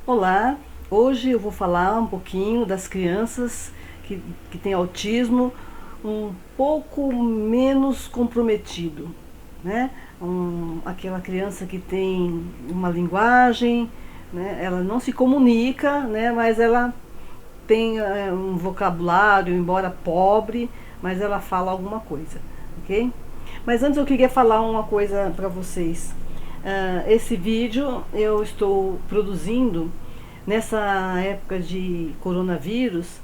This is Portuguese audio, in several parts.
Olá, hoje eu vou falar um pouquinho das crianças que têm autismo um pouco menos comprometido, né? Aquela criança que tem uma linguagem, né? Ela não se comunica, né? Mas ela tem um vocabulário, embora pobre, mas ela fala alguma coisa, ok? Mas antes eu queria falar uma coisa para vocês. Esse vídeo eu estou produzindo nessa época de coronavírus,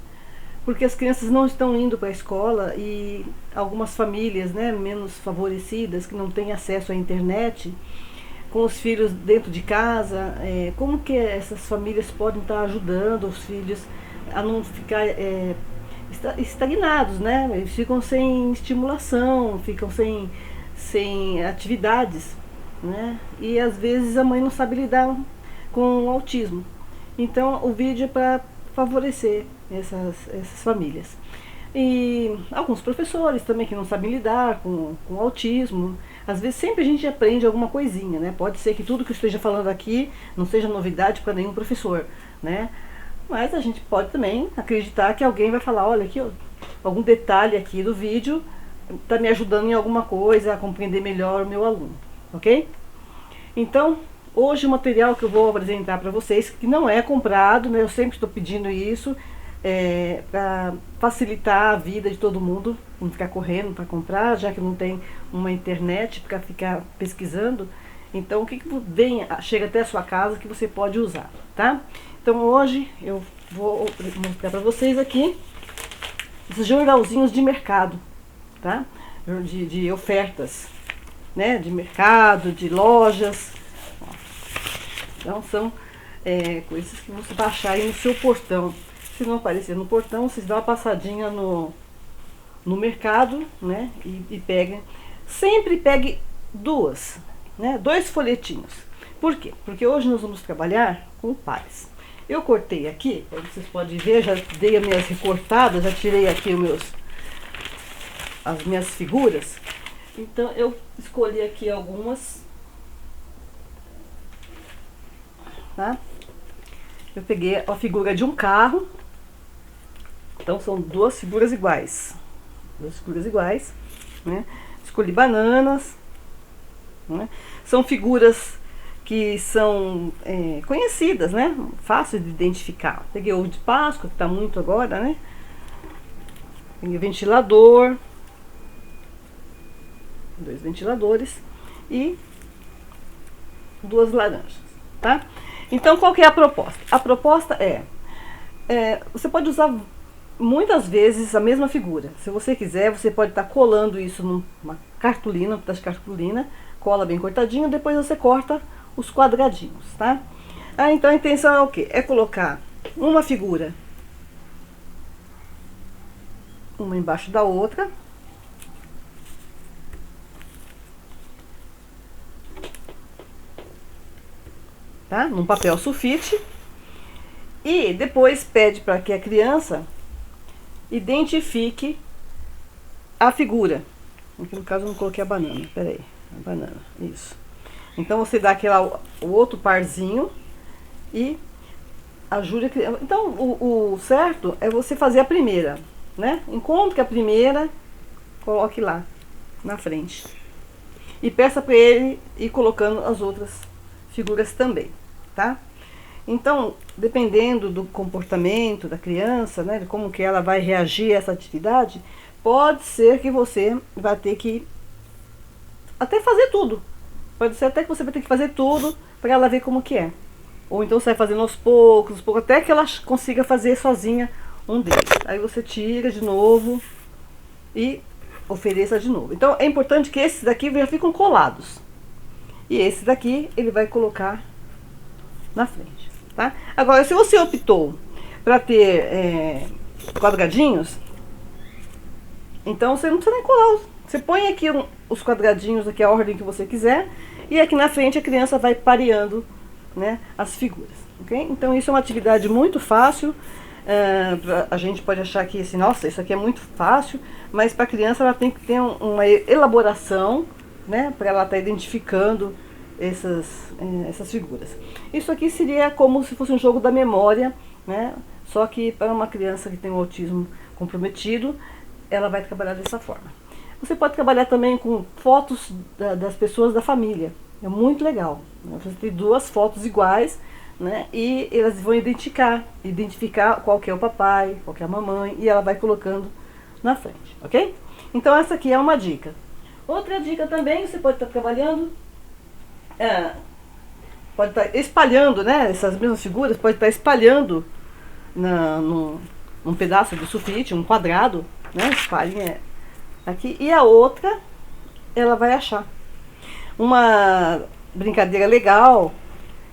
porque as crianças não estão indo para a escola e algumas famílias, né, menos favorecidas, que não têm acesso à internet, com os filhos dentro de casa, como que essas famílias podem estar ajudando os filhos a não ficar estagnados, né? Eles ficam sem estimulação, ficam sem atividades, né? E às vezes a mãe não sabe lidar com o autismo. Então o vídeo é para favorecer essas famílias. E alguns professores também que não sabem lidar com o autismo. Às vezes sempre a gente aprende alguma coisinha, né? Pode ser que tudo que eu esteja falando aqui não seja novidade para nenhum professor, né? Mas a gente pode também acreditar que alguém vai falar, olha aqui, ó, algum detalhe aqui do vídeo está me ajudando em alguma coisa a compreender melhor o meu aluno, ok? Então, hoje o material que eu vou apresentar para vocês, que não é comprado, né? Eu sempre estou pedindo isso, para facilitar a vida de todo mundo, não ficar correndo para comprar, já que não tem uma internet para ficar pesquisando. Então, o que vem, chega até a sua casa que você pode usar, tá? Então, hoje eu vou mostrar para vocês aqui esses jornalzinhos de mercado, tá? De ofertas, né? De mercado, de lojas. Então, são coisas que você baixar aí no seu portão. Se não aparecer no portão, vocês dão uma passadinha no mercado, né? E peguem. Sempre pegue duas, né? 2 folhetinhos. Por quê? Porque hoje nós vamos trabalhar com pares. Eu cortei aqui, como vocês podem ver, já dei as minhas recortadas, já tirei aqui as minhas figuras. Então eu escolhi aqui algumas, tá? Eu peguei a figura de um carro. Então são 2 figuras iguais. 2 figuras iguais, né? Escolhi bananas, né? São figuras que são conhecidas, né? Fácil de identificar. Peguei ovo de Páscoa, que está muito agora, né? Peguei ventilador, 2 ventiladores e 2 laranjas, tá? Então qual que é a proposta? A proposta você pode usar muitas vezes a mesma figura. Se você quiser, você pode estar colando isso numa cartolina, um pedaço de cartolina, cola bem cortadinho, depois você corta os quadradinhos, tá? Então a intenção é o quê? É colocar uma figura uma embaixo da outra. Tá? Num papel sulfite. E depois pede para que a criança identifique a figura. Aqui no caso eu não coloquei a banana, peraí, a banana, isso. Então você dá o outro parzinho e ajuda a criança. Então o certo é você fazer a primeira, né? Encontre a primeira, coloque lá na frente. E peça para ele ir colocando as outras figuras também, tá? Então, dependendo do comportamento da criança, né, de como que ela vai reagir a essa atividade, pode ser que você vai ter que até fazer tudo. Pode ser até que você vai ter que fazer tudo para ela ver como que é. Ou então você vai fazendo aos poucos, até que ela consiga fazer sozinha um deles. Aí você tira de novo e ofereça de novo. Então é importante que esses daqui já ficam colados. E esse daqui ele vai colocar na frente. Tá? Agora, se você optou para ter quadradinhos, então você não precisa nem colar. Você põe aqui os quadradinhos, aqui a ordem que você quiser, e aqui na frente a criança vai pareando, né, as figuras. Okay? Então isso é uma atividade muito fácil. A gente pode achar que assim, nossa, isso aqui é muito fácil, mas para a criança ela tem que ter uma elaboração, né, para ela estar identificando essas figuras. Isso aqui seria como se fosse um jogo da memória, né? Só que para uma criança que tem um autismo comprometido, ela vai trabalhar dessa forma. Você pode trabalhar também com fotos das pessoas da família. É muito legal. Você tem duas fotos iguais, né? E elas vão identificar qual que é o papai, qual que é a mamãe, e ela vai colocando na frente, ok? Então essa aqui é uma dica. Outra dica também, você pode estar trabalhando, pode estar espalhando, né? Essas mesmas figuras, pode estar espalhando num pedaço do sulfite, um quadrado, né? Espalhem aqui. E a outra, ela vai achar. Uma brincadeira legal,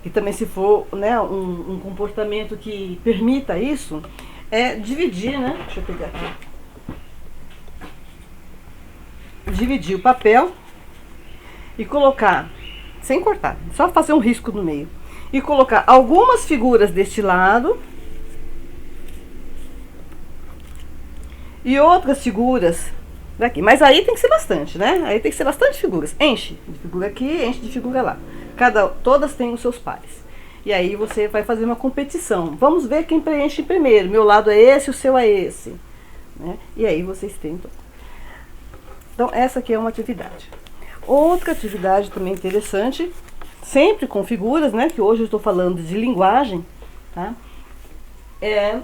e também se for, né, um comportamento que permita isso, é dividir, né? Deixa eu pegar aqui. Dividir o papel e colocar, sem cortar, só fazer um risco no meio. E colocar algumas figuras deste lado e outras figuras daqui. Mas aí tem que ser bastante, né? Aí tem que ser bastante figuras. Enche de figura aqui, enche de figura lá. Todas têm os seus pares. E aí você vai fazer uma competição. Vamos ver quem preenche primeiro. Meu lado é esse, o seu é esse. Né? E aí vocês tentam. Então essa aqui é uma atividade. Outra atividade também interessante, sempre com figuras, né? Que hoje eu estou falando de linguagem, tá? É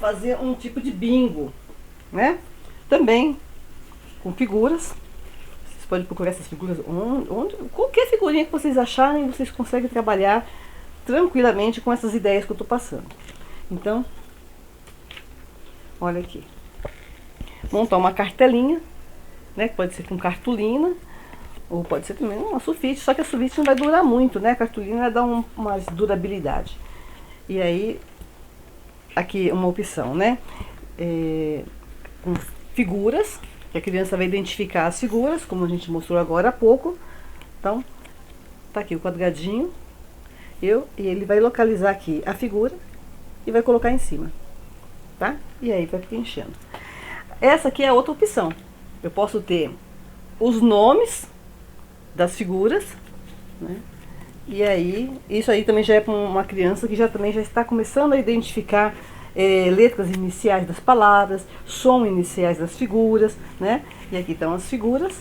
fazer um tipo de bingo, né? Também com figuras. Vocês podem procurar essas figuras onde qualquer figurinha que vocês acharem, vocês conseguem trabalhar tranquilamente com essas ideias que eu estou passando. Então, olha aqui. Montar uma cartelinha, né? Que pode ser com cartolina, ou pode ser também uma sulfite, só que a sulfite não vai durar muito, né? A cartolina vai dar uma durabilidade. E aí, aqui uma opção, né? Com figuras, que a criança vai identificar as figuras, como a gente mostrou agora há pouco. Então, tá aqui o quadradinho, e ele vai localizar aqui a figura e vai colocar em cima, tá? E aí vai preenchendo. Essa aqui é outra opção. Eu posso ter os nomes das figuras, né? E aí, isso aí também já é para uma criança que também já está começando a identificar letras iniciais das palavras, som iniciais das figuras, né? E aqui estão as figuras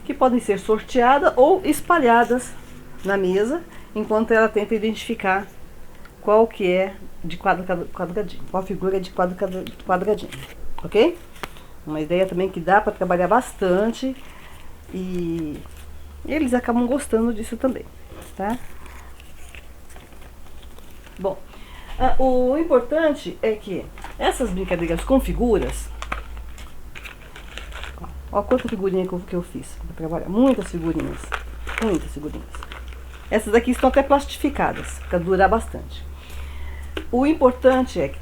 que podem ser sorteadas ou espalhadas na mesa, enquanto ela tenta identificar qual que é de quadradinho, qual figura é de quadradinho, ok? Uma ideia também que dá para trabalhar bastante e eles acabam gostando disso também, tá? Bom, o importante é que essas brincadeiras com figuras, ó quanta figurinha que eu fiz para trabalhar, muitas figurinhas. Essas daqui estão até plastificadas, para durar bastante. O importante é que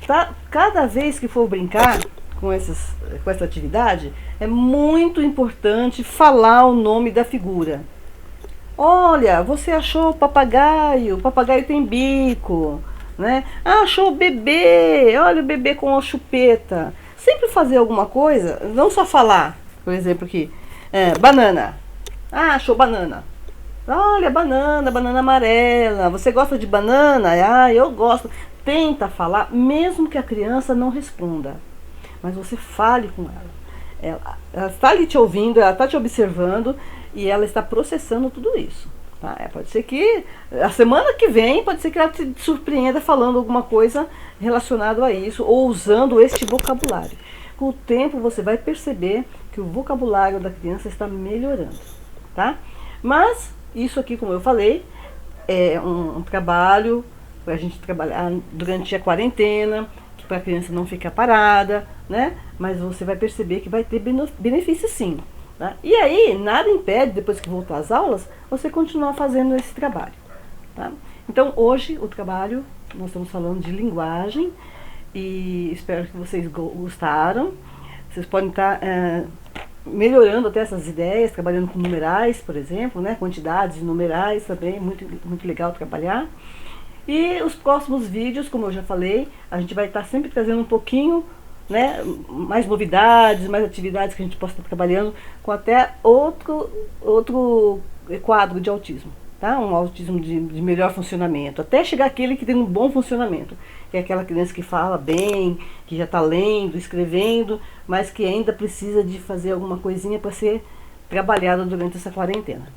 cada vez que for brincar com essa atividade, é muito importante falar o nome da figura. Olha, você achou o papagaio tem bico, né? Ah, achou o bebê, olha o bebê com a chupeta. Sempre fazer alguma coisa, não só falar. Por exemplo aqui, banana. Ah, achou banana. Olha, banana amarela. Você gosta de banana? Ah, eu gosto. Tenta falar, mesmo que a criança não responda. Mas você fale com ela. Ela está ali te ouvindo, ela está te observando e ela está processando tudo isso. Tá? Pode ser que a semana que vem, pode ser que ela te surpreenda falando alguma coisa relacionada a isso ou usando este vocabulário. Com o tempo você vai perceber que o vocabulário da criança está melhorando. Tá? Mas isso aqui, como eu falei, é um trabalho para a gente trabalhar durante a quarentena, para a criança não ficar parada, né? Mas você vai perceber que vai ter benefício sim. Tá? E aí, nada impede, depois que voltar às aulas, você continuar fazendo esse trabalho. Tá? Então, hoje, o trabalho, nós estamos falando de linguagem, e espero que vocês gostaram. Vocês podem estar melhorando até essas ideias, trabalhando com numerais, por exemplo, né? Quantidades numerais também, muito legal trabalhar. E os próximos vídeos, como eu já falei, a gente vai estar sempre trazendo um pouquinho, né, mais novidades, mais atividades que a gente possa estar trabalhando com até outro quadro de autismo, tá? Um autismo de melhor funcionamento, até chegar aquele que tem um bom funcionamento, que é aquela criança que fala bem, que já está lendo, escrevendo, mas que ainda precisa de fazer alguma coisinha para ser trabalhada durante essa quarentena,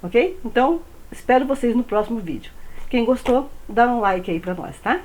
ok? Então, espero vocês no próximo vídeo. Quem gostou, dá um like aí para nós, tá?